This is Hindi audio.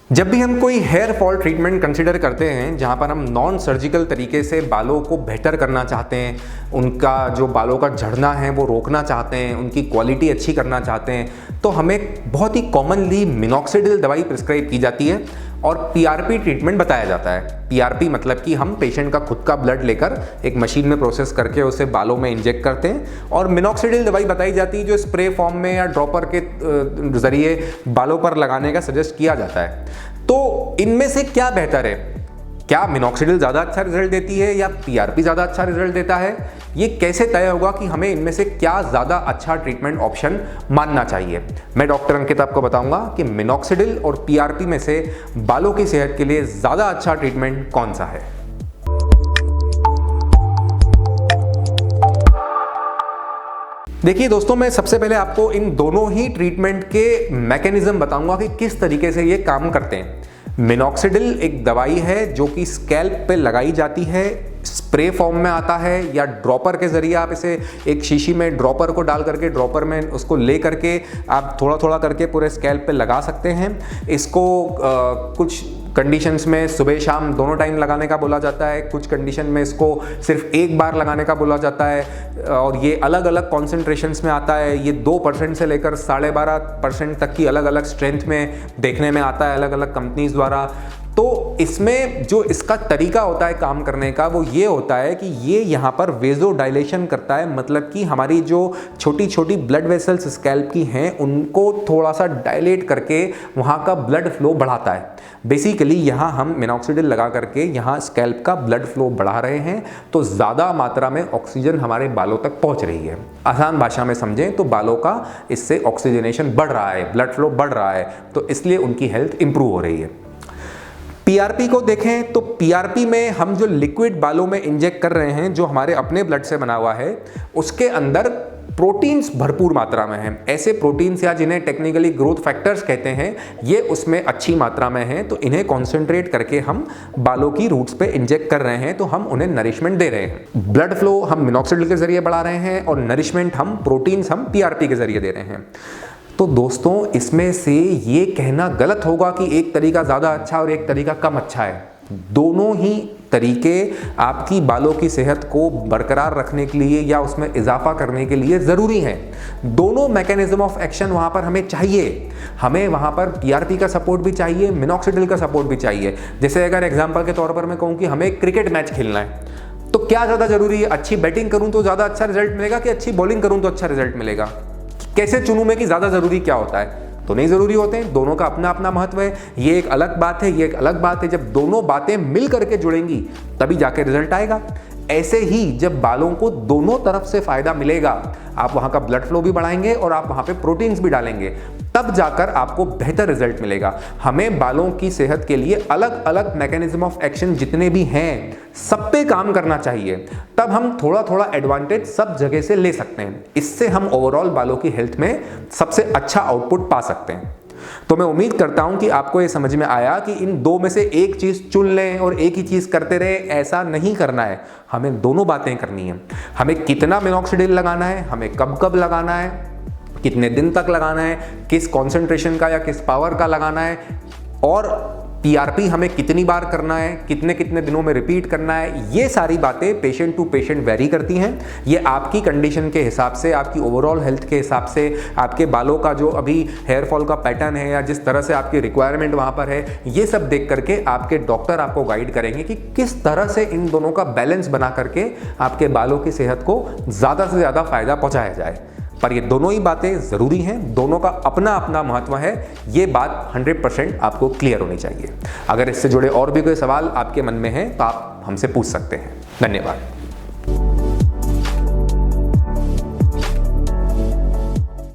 जब भी हम कोई हेयर फॉल ट्रीटमेंट कंसिडर करते हैं जहां पर हम नॉन सर्जिकल तरीके से बालों को बेहतर करना चाहते हैं, उनका जो बालों का झड़ना है वो रोकना चाहते हैं, उनकी क्वालिटी अच्छी करना चाहते हैं, तो हमें बहुत ही कॉमनली मिनॉक्सिडिल दवाई प्रिस्क्राइब की जाती है और पीआरपी ट्रीटमेंट बताया जाता है। पीआरपी मतलब कि हम पेशेंट का खुद का ब्लड लेकर एक मशीन में प्रोसेस करके उसे बालों में इंजेक्ट करते हैं और मिनॉक्सिडिल दवाई बताई जाती है जो स्प्रे फॉर्म में या ड्रॉपर के जरिए बालों पर लगाने का सजेस्ट किया जाता है। तो इनमें से क्या बेहतर है? क्या मिनॉक्सिडिल ज़्यादा अच्छा रिजल्ट देती है या पीआरपी ज़्यादा अच्छा रिजल्ट देता है? ये कैसे तय होगा कि हमें इनमें से क्या ज़्यादा अच्छा ट्रीटमेंट ऑप्शन मानना चाहिए? मैं डॉक्टर अंकित आपको बताऊंगा कि मिनॉक्सिडिल और पीआरपी में से बालों की सेहत के लिए ज़्यादा अच्छा ट्रीटमेंट कौन सा है। देखिए दोस्तों, मैं सबसे पहले आपको इन दोनों ही ट्रीटमेंट के मैकेनिज्म बताऊंगा कि किस तरीके से ये काम करते हैं। मिनॉक्सिडिल एक दवाई है जो कि स्कैल्प पे लगाई जाती है, स्प्रे फॉर्म में आता है या ड्रॉपर के जरिए आप इसे एक शीशी में ड्रॉपर को डाल करके ड्रॉपर में उसको ले करके आप थोड़ा थोड़ा करके पूरे स्कैल्प पे लगा सकते हैं। इसको कुछ कंडीशंस में सुबह शाम दोनों टाइम लगाने का बोला जाता है, कुछ कंडीशन में इसको सिर्फ एक बार लगाने का बोला जाता है और ये अलग अलग कॉन्सेंट्रेशंस में आता है। ये 2% से लेकर 12.5% तक की अलग अलग स्ट्रेंथ में देखने में आता है अलग अलग कंपनीज द्वारा। तो इसमें जो इसका तरीका होता है काम करने का वो ये होता है कि ये यहाँ पर वेजो डायलेशन करता है, मतलब कि हमारी जो छोटी छोटी ब्लड वेसल्स स्कैल्प की हैं उनको थोड़ा सा डायलेट करके वहाँ का ब्लड फ्लो बढ़ाता है। बेसिकली यहाँ हम मिनॉक्सिडिल लगा करके यहाँ स्कैल्प का ब्लड फ्लो बढ़ा रहे हैं, तो ज़्यादा मात्रा में ऑक्सीजन हमारे बालों तक पहुँच रही है। आसान भाषा में समझें तो बालों का इससे ऑक्सीजनेशन बढ़ रहा है, ब्लड फ्लो बढ़ रहा है, तो इसलिए उनकी हेल्थ इंप्रूव हो रही है। पीआरपी को देखें तो पीआरपी में हम जो लिक्विड बालों में इंजेक्ट कर रहे हैं जो हमारे अपने ब्लड से बना हुआ है उसके अंदर प्रोटीन्स भरपूर मात्रा में हैं। ऐसे प्रोटीन्स या जिन्हें टेक्निकली ग्रोथ फैक्टर्स कहते हैं ये उसमें अच्छी मात्रा में हैं, तो इन्हें कॉन्सेंट्रेट करके हम बालों की रूट्स पे इंजेक्ट कर रहे हैं, तो हम उन्हें नरिशमेंट दे रहे हैं। ब्लड फ्लो हम मिनॉक्सिडिल के जरिए बढ़ा रहे हैं और नरिशमेंट हम प्रोटीन्स हम पीआरपी के जरिए दे रहे हैं। तो दोस्तों इसमें से ये कहना गलत होगा कि एक तरीका ज़्यादा अच्छा और एक तरीका कम अच्छा है। दोनों ही तरीके आपकी बालों की सेहत को बरकरार रखने के लिए या उसमें इजाफा करने के लिए ज़रूरी हैं। दोनों मैकेनिज्म ऑफ एक्शन वहाँ पर हमें चाहिए। हमें वहाँ पर पीआरपी का सपोर्ट भी चाहिए, मिनॉक्सिडिल का सपोर्ट भी चाहिए। जैसे अगर एग्जाम्पल के तौर पर मैं कहूँ कि हमें क्रिकेट मैच खेलना है, तो क्या ज़्यादा ज़रूरी है? अच्छी बैटिंग करूँ तो ज़्यादा अच्छा रिजल्ट मिलेगा कि अच्छी बॉलिंग करूँ तो अच्छा रिजल्ट मिलेगा? कैसे चुनूं मैं कि ज़्यादा ज़रूरी क्या होता है? तो नहीं ज़रूरी होते हैं, दोनों का अपना अपना महत्व है। ये एक अलग बात है, ये एक अलग बात है। जब दोनों बातें मिल करके जुड़ेंगी तभी जाके रिजल्ट आएगा। ऐसे ही जब बालों को दोनों तरफ से फ़ायदा मिलेगा, आप वहाँ का ब्लड फ्लो भी बढ़ाएंगे और आप वहाँ पे प्रोटीन्स भी डालेंगे, तब जाकर आपको बेहतर रिजल्ट मिलेगा। हमें बालों की सेहत के लिए अलग अलग मैकेनिज्म ऑफ एक्शन जितने भी हैं सब पे काम करना चाहिए, तब हम थोड़ा थोड़ा एडवांटेज सब जगह से ले सकते हैं। इससे हम ओवरऑल बालों की हेल्थ में सबसे अच्छा आउटपुट पा सकते हैं। तो मैं उम्मीद करता हूं कि आपको ये समझ में आया कि इन दो में से एक चीज़ चुन लें और एक ही चीज़ करते रहे, ऐसा नहीं करना है। हमें दोनों बातें करनी है। हमें कितना मिनॉक्सिडिल लगाना है, हमें कब कब लगाना है, कितने दिन तक लगाना है, किस कॉन्सेंट्रेशन का या किस पावर का लगाना है, और पीआरपी हमें कितनी बार करना है, कितने कितने दिनों में रिपीट करना है। ये सारी बातें पेशेंट टू पेशेंट वेरी करती हैं। ये आपकी कंडीशन के हिसाब से, आपकी ओवरऑल हेल्थ के हिसाब से, आपके बालों का जो अभी हेयर फॉल का पैटर्न है या जिस तरह से आपकी रिक्वायरमेंट वहाँ पर है, ये सब देख करके आपके डॉक्टर आपको गाइड करेंगे कि किस तरह से इन दोनों का बैलेंस बना करके आपके बालों की सेहत को ज़्यादा से ज़्यादा फायदा पहुँचाया जाए। पर ये दोनों ही बातें ज़रूरी हैं, दोनों का अपना अपना महत्व है। ये बात 100% आपको क्लियर होनी चाहिए। अगर इससे जुड़े और भी कोई सवाल आपके मन में है तो आप हमसे पूछ सकते हैं। धन्यवाद।